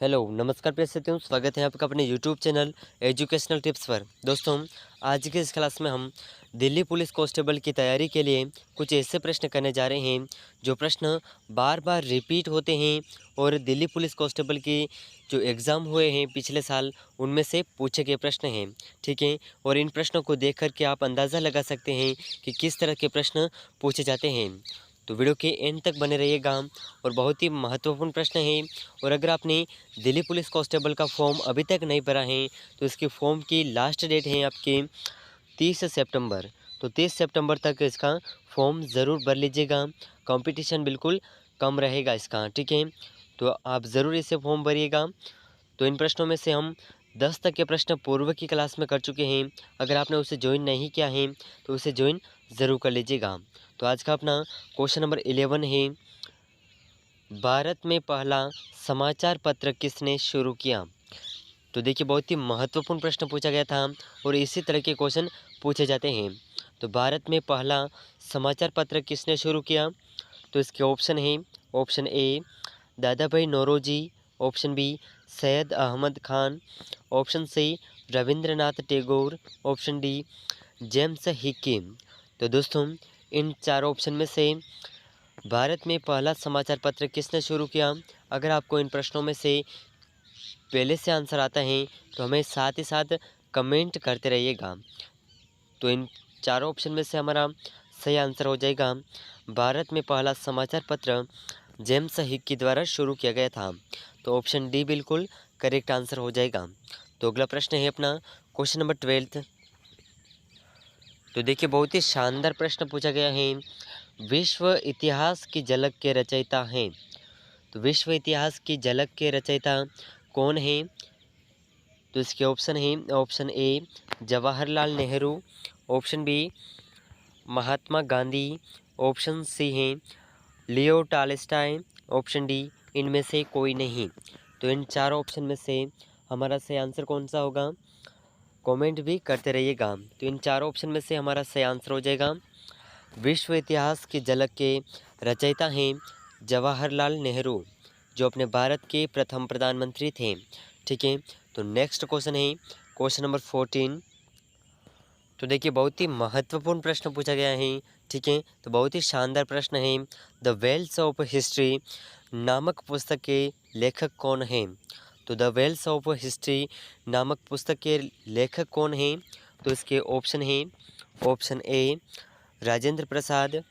Hello नमस्कार प्रिय साथियों, स्वागत है आपका अपने यूट्यूब चैनल एजुकेशनल टिप्स पर। दोस्तों, आज की इस क्लास में हम दिल्ली पुलिस कांस्टेबल की तैयारी के लिए कुछ ऐसे प्रश्न करने जा रहे हैं जो प्रश्न बार बार रिपीट होते हैं और दिल्ली पुलिस कांस्टेबल की जो एग्ज़ाम हुए हैं पिछले साल उनमें से पूछे गए प्रश्न हैं। ठीक है, और इन प्रश्नों को देख कर के आप अंदाज़ा लगा सकते हैं कि किस तरह के प्रश्न पूछे जाते हैं। तो वीडियो के एंड तक बने रहिएगा और बहुत ही महत्वपूर्ण प्रश्न है। और अगर आपने दिल्ली पुलिस कांस्टेबल का फॉर्म अभी तक नहीं भरा है तो इसके फॉर्म की लास्ट डेट है आपकी 30 सितंबर। तो 30 सितंबर तक इसका फॉर्म ज़रूर भर लीजिएगा। कंपटीशन बिल्कुल कम रहेगा इसका, ठीक है। तो आप ज़रूर इसे फॉर्म भरिएगा। तो इन प्रश्नों में से हम 10 तक के प्रश्न पूर्व की क्लास में कर चुके हैं। अगर आपने उसे ज्वाइन नहीं किया है तो उसे ज्वाइन ज़रूर कर लीजिएगा। तो आज का अपना क्वेश्चन नंबर 11 है, भारत में पहला समाचार पत्र किसने शुरू किया? तो देखिए, बहुत ही महत्वपूर्ण प्रश्न पूछा गया था और इसी तरह के क्वेश्चन पूछे जाते हैं। तो भारत में पहला समाचार पत्र किसने शुरू किया? तो इसके ऑप्शन है, option A Dadabhai Naoroji, option B Syed Ahmad Khan, option C Rabindranath Tagore, option D James Hicky. तो दोस्तों, इन चार ऑप्शन में से भारत में पहला समाचार पत्र किसने शुरू किया? अगर आपको इन प्रश्नों में से पहले से आंसर आता है तो हमें साथ ही साथ कमेंट करते रहिएगा। तो इन चारों ऑप्शन में से हमारा सही आंसर हो जाएगा, भारत में पहला समाचार पत्र जेम्स हिक्की द्वारा शुरू किया गया था। तो ऑप्शन डी बिल्कुल करेक्ट आंसर हो जाएगा। तो अगला प्रश्न है अपना क्वेश्चन नंबर 12। तो देखिए, बहुत ही शानदार प्रश्न पूछा गया है, विश्व इतिहास की झलक के रचयिता हैं। तो विश्व इतिहास की झलक के रचयिता कौन हैं? तो इसके ऑप्शन है, option A Jawaharlal Nehru, option B Mahatma Gandhi, option C है लियो टॉलस्टॉय, ऑप्शन डी इनमें से कोई नहीं। तो इन चारों ऑप्शन में से हमारा सही आंसर कौन सा होगा? कमेंट भी करते रहिएगा। तो इन चारों ऑप्शन में से हमारा सही आंसर हो जाएगा, विश्व इतिहास की झलक के रचयिता हैं जवाहरलाल नेहरू, जो अपने भारत के प्रथम प्रधानमंत्री थे। ठीक है, तो नेक्स्ट क्वेश्चन है क्वेश्चन नंबर 14। तो देखिए, बहुत ही महत्वपूर्ण प्रश्न पूछा गया है। ठीक है, तो बहुत ही शानदार प्रश्न है, द वेल्स ऑफ हिस्ट्री नामक पुस्तक के लेखक कौन हैं? तो द वेल्स ऑफ हिस्ट्री नामक पुस्तक के लेखक कौन हैं? तो इसके ऑप्शन है, option A Rajendra Prasad,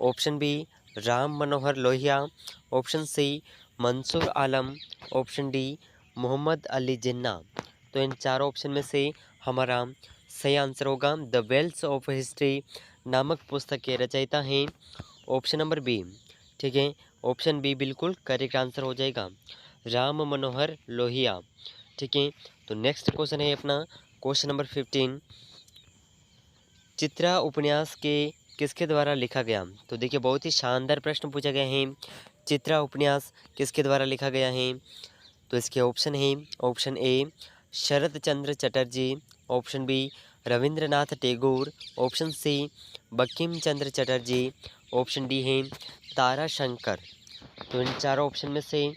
option B Ram Manohar Lohia, option C Mansoor Alam, option D Mohammad Ali Jinnah. तो इन चारों ऑप्शन में से हमारा सही आंसर होगा, द वेल्स ऑफ हिस्ट्री नामक पुस्तक के रचयिता हैं ऑप्शन नंबर बी। ठीक है, ऑप्शन बी बिल्कुल करेक्ट आंसर हो जाएगा, राम मनोहर लोहिया। ठीक है, तो नेक्स्ट क्वेश्चन है अपना क्वेश्चन नंबर 15, चित्रा उपन्यास के किसके द्वारा लिखा गया? तो देखिए, बहुत ही शानदार प्रश्न पूछा गया है, चित्रा उपन्यास किसके द्वारा लिखा गया है? तो इसके ऑप्शन है, option A Sharat Chandra Chatterjee, option B Rabindranath Tagore, option C Bankim Chandra Chatterjee, option D है तारा शंकर। तो इन चारों ऑप्शन में से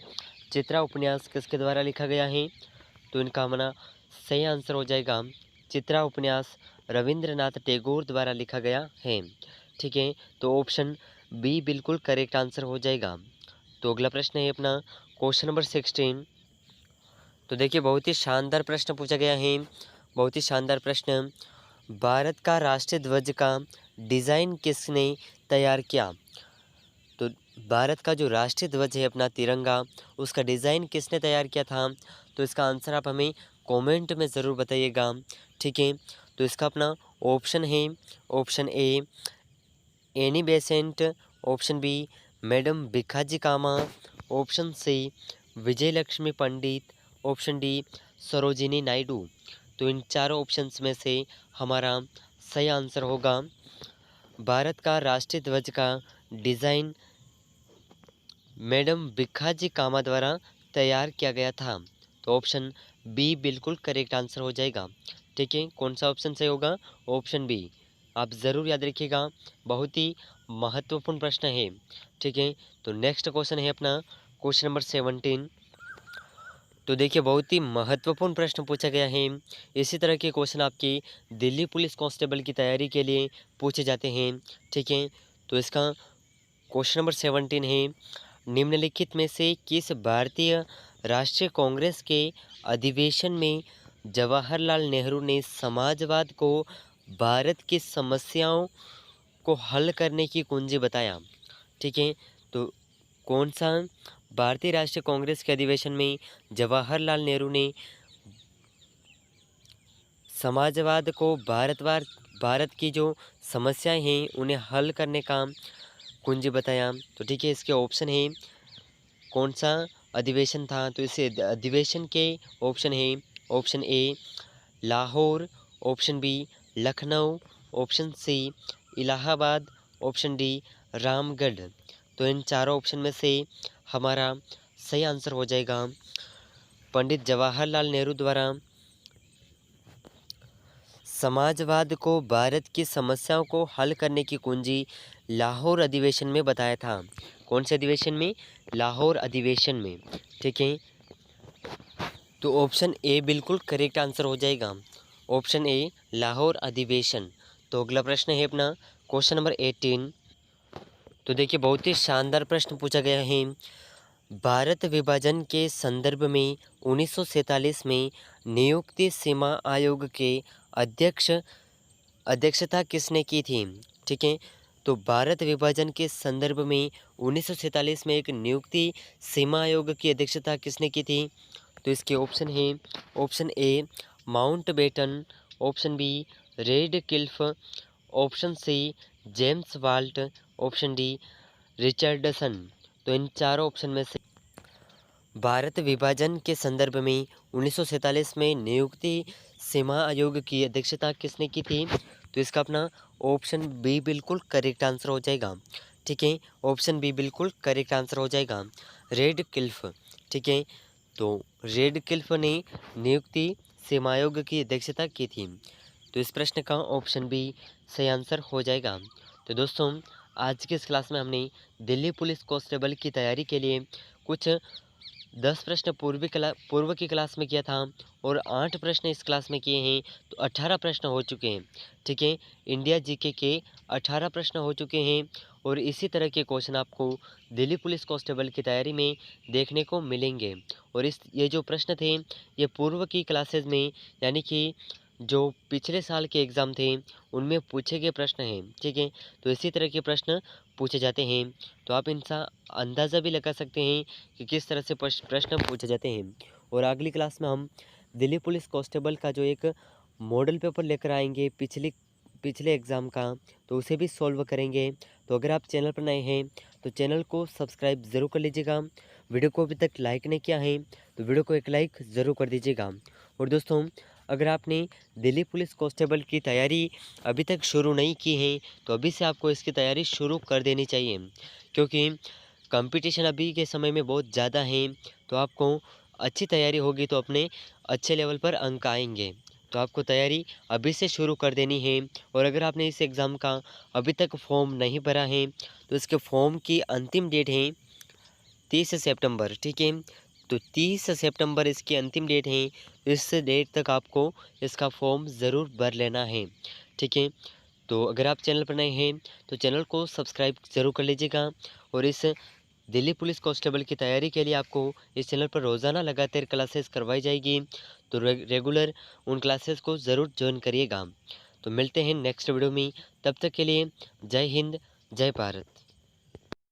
चित्रा उपन्यास किसके द्वारा लिखा गया है? तो इनका हमारा सही आंसर हो जाएगा, चित्रा उपन्यास रविंद्रनाथ टैगोर द्वारा लिखा गया है। ठीक है, तो ऑप्शन बी बिल्कुल करेक्ट आंसर हो जाएगा। तो अगला प्रश्न है अपना क्वेश्चन नंबर 16। तो देखिए, बहुत ही शानदार प्रश्न पूछा गया है, बहुत ही शानदार प्रश्न, भारत का राष्ट्रीय ध्वज का डिज़ाइन किसने तैयार किया? तो भारत का जो राष्ट्रीय ध्वज है अपना तिरंगा, उसका डिज़ाइन किसने तैयार किया था? तो इसका आंसर आप हमें कमेंट में ज़रूर बताइएगा। ठीक है, तो इसका अपना ऑप्शन है, option A Annie Besant, option B madam Bhikaji Cama, option C Vijay Lakshmi Pandit, option D Sarojini Naidu. तो इन चारों ऑप्शंस में से हमारा सही आंसर होगा, भारत का राष्ट्रीय ध्वज का डिज़ाइन मैडम भिखाजी कामा द्वारा तैयार किया गया था। तो ऑप्शन बी बिल्कुल करेक्ट आंसर हो जाएगा। ठीक है, कौन सा ऑप्शन सही होगा? Option B. आप ज़रूर याद रखिएगा, बहुत ही महत्वपूर्ण प्रश्न है। ठीक है, तो नेक्स्ट क्वेश्चन है अपना क्वेश्चन नंबर 17। तो देखिए बहुत ही महत्वपूर्ण प्रश्न पूछा गया है। इसी तरह के क्वेश्चन आपकी दिल्ली पुलिस कांस्टेबल की तैयारी के लिए पूछे जाते हैं। ठीक है, तो इसका क्वेश्चन नंबर 17 है, निम्नलिखित में से किस भारतीय राष्ट्रीय कांग्रेस के अधिवेशन में जवाहरलाल नेहरू ने समाजवाद को भारत की समस्याओं को हल करने की कुंजी बताया? ठीक है, तो कौन सा भारतीय राष्ट्रीय कांग्रेस के अधिवेशन में जवाहरलाल नेहरू ने समाजवाद को भारत की जो समस्याएं हैं उन्हें हल करने का कुंजी बताया? तो ठीक है, इसके ऑप्शन है, कौन सा अधिवेशन था? तो इस अधिवेशन के ऑप्शन है, option A Lahore, option B Lucknow, option C Allahabad, option D Ramgarh. तो इन चारों ऑप्शन में से हमारा सही आंसर हो जाएगा पंडित जवाहरलाल नेहरू द्वारा समाजवाद को भारत की समस्याओं को हल करने की कुंजी लाहौर अधिवेशन में बताया था। कौन से अधिवेशन में? लाहौर अधिवेशन में। ठीक है, तो ऑप्शन ए बिल्कुल करेक्ट आंसर हो जाएगा, ऑप्शन ए लाहौर अधिवेशन। तो अगला प्रश्न है अपना क्वेश्चन नंबर 18। तो देखिए बहुत ही शानदार प्रश्न पूछा गया है। भारत विभाजन के संदर्भ में 1947 में नियुक्ति सीमा आयोग के अध्यक्षता किसने की थी? ठीक है, तो भारत विभाजन के संदर्भ में 1947 में एक नियुक्ति सीमा आयोग की अध्यक्षता किसने की थी? तो इसके ऑप्शन है, option A Mountbatten, option B Radcliffe, option C James Walt, option D Richardson. तो इन चारों ऑप्शन में से भारत विभाजन के संदर्भ में 1947 में नियुक्ति सीमा आयोग की अध्यक्षता किसने की थी? तो इसका अपना ऑप्शन बी बिल्कुल करेक्ट आंसर हो जाएगा। ठीक है, ऑप्शन बी बिल्कुल करेक्ट आंसर हो जाएगा, रेड क्लिफ। ठीक है, तो रेड क्लिफ ने नियुक्ति सीमा आयोग की अध्यक्षता की थी। तो इस प्रश्न का ऑप्शन बी सही आंसर हो जाएगा। तो दोस्तों आज की इस क्लास में हमने दिल्ली पुलिस कांस्टेबल की तैयारी के लिए कुछ 10 प्रश्न पूर्व की क्लास में किया था और 8 प्रश्न इस क्लास में किए हैं, तो 18 प्रश्न हो चुके हैं। ठीक है, इंडिया जीके के 18 प्रश्न हो चुके हैं और इसी तरह के क्वेश्चन आपको दिल्ली पुलिस कांस्टेबल की तैयारी में देखने को मिलेंगे। और ये जो प्रश्न थे ये पूर्व की क्लासेज में यानी कि जो पिछले साल के एग्ज़ाम थे उनमें पूछे गए प्रश्न हैं। ठीक है, तो इसी तरह के प्रश्न पूछे जाते हैं, तो आप इनका अंदाज़ा भी लगा सकते हैं कि किस तरह से प्रश्न पूछे जाते हैं। और अगली क्लास में हम दिल्ली पुलिस कांस्टेबल का जो एक मॉडल पेपर लेकर आएंगे पिछले एग्ज़ाम का, तो उसे भी सॉल्व करेंगे। तो अगर आप चैनल पर नए हैं तो चैनल को सब्सक्राइब ज़रूर कर लीजिएगा। वीडियो को अभी तक लाइक नहीं किया है तो वीडियो को एक लाइक ज़रूर कर दीजिएगा। और दोस्तों अगर आपने दिल्ली पुलिस कांस्टेबल की तैयारी अभी तक शुरू नहीं की है तो अभी से आपको इसकी तैयारी शुरू कर देनी चाहिए, क्योंकि कंपटीशन अभी के समय में बहुत ज़्यादा है। तो आपको अच्छी तैयारी होगी तो अपने अच्छे लेवल पर अंक आएंगे। तो आपको तैयारी अभी से शुरू कर देनी है। और अगर आपने इस एग्ज़ाम का अभी तक फॉर्म नहीं भरा है तो इसके फॉर्म की अंतिम डेट है 30 सितंबर। ठीक है, तो 30 सितंबर इसकी अंतिम डेट है। इस डेट तक आपको इसका फॉर्म ज़रूर भर लेना है। ठीक है, तो अगर आप चैनल पर नए हैं तो चैनल को सब्सक्राइब ज़रूर कर लीजिएगा। और इस दिल्ली पुलिस कांस्टेबल की तैयारी के लिए आपको इस चैनल पर रोज़ाना लगातार क्लासेस करवाई जाएगी, तो रेगुलर उन क्लासेस को ज़रूर ज्वाइन करिएगा। तो मिलते हैं नेक्स्ट वीडियो में, तब तक के लिए जय हिंद जय भारत।